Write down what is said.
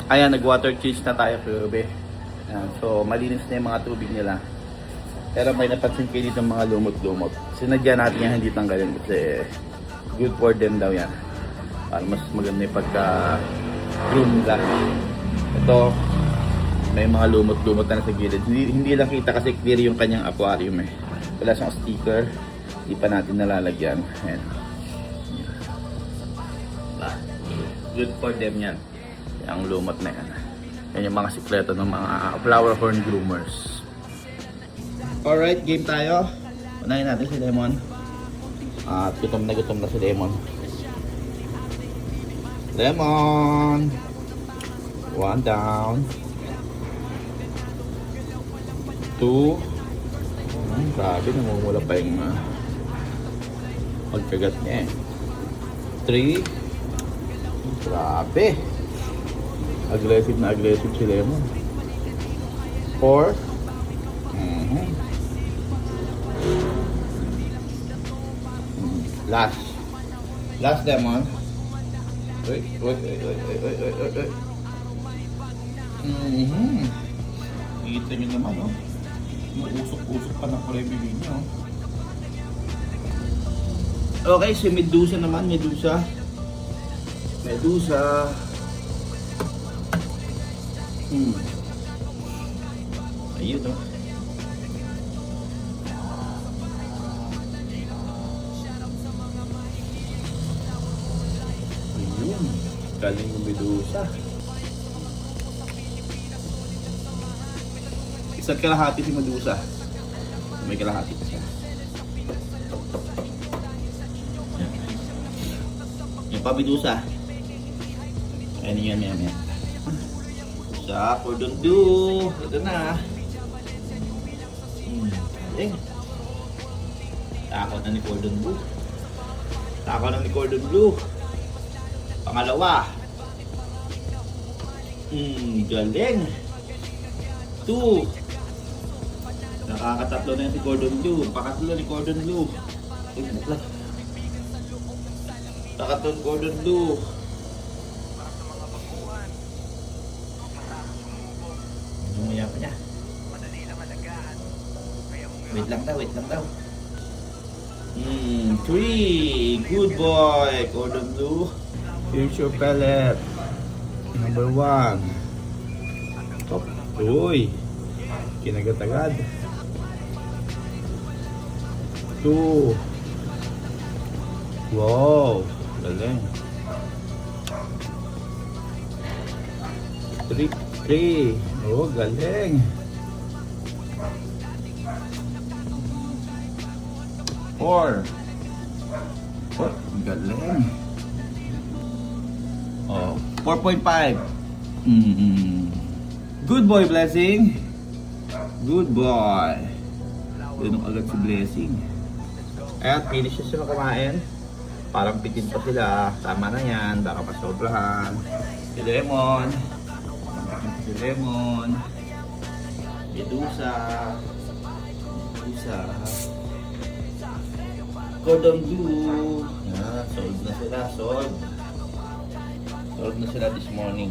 Ayan, nag-water change na tayo kagabi. Ayan, so, malinis na yung mga tubig nila. Pero may napansin kayo dito mga lumot-lumot. Sinadya natin yan hindi tanggalin kasi good for them daw yan. Para mas maganda yung pagka-groom nila. Ito, may mga lumot-lumot na sa gilid. Hindi lang kita kasi clear yung kanyang aquarium eh. Wala siyang sticker. Hindi pa natin nalalagyan. Ayan. Good for them yan. Ang lumot na yan. Yan yung mga sikreto ng mga flower horn groomers. Alright, game tayo. Unahin natin si Lemon. At gutom na si Lemon. Lemon! One down. Two. Grabe, namumula pa yung pagkagat niya eh. Three. Grabe. Aggressive na aggressive si Lemon. 4. Last Lemon. Wait. Kita nyo naman, oh. Usok-usok pa na pala yung bibig nyo. Okay, si Medusa naman. Medusa. Ayun, oh. Ayun. Galing yung Medusa. Isa't kalahati si Medusa. May kalahati pa siya. Yung pa Medusa. Yan. Sa cordon bleu. Ito na. Takot na ni cordon bleu. Pangalawa. Galing. 2. Nakakatatlo na yan si cordon bleu. Pakatlo ni cordon bleu. Pakatlo ni cordon bleu. Umaya pa niya. Wait lang daw. 3. Good boy, cordon bleu. Here's your pellet. Number 1. Top. Uy. Kinagat-agad. 2. Wow. Galing. 3. Oh, galing. 4. Oh, galing. Oh, 4.5. Good boy, Blessing. Good boy. Ganun agad si Blessing. At finish na sila kumain. Parang pitin pa sila. Tama na yan. Baka pasobrahan. Si Lemon. Medusa. Cordon bleu. Solve na sila. Solve na sila this morning.